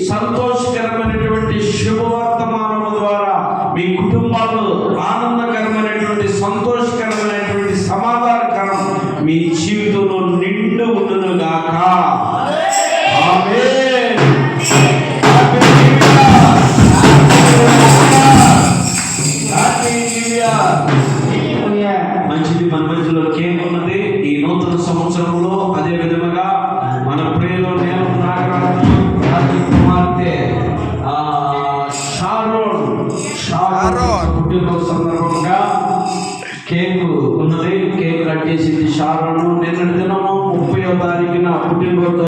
సంతోషకరమైనటువంటి శుభవర్తమానము ద్వారా మీ కుటుంబాలు ఆనందకరమైనటువంటి సంతోషకరమైనటువంటి సమాధానకరం మీ జీవితంలో నిండు ఉండును గాక. ఆమేన్. మంచిది. మన మధ్యలో కేక్ ఉన్నది ఈ నూతన సంవత్సరంలో. అదే విధముగా మన ప్రియులు నేను నాగరాజు కుమార్తె షారోన్ పుట్టినరోజు సందర్భంగా కేక్ ఉన్నది. కేక్ కట్ చేసింది షారోన్. నిన్నటి దినము 30వ తారీఖున పుట్టినరోజు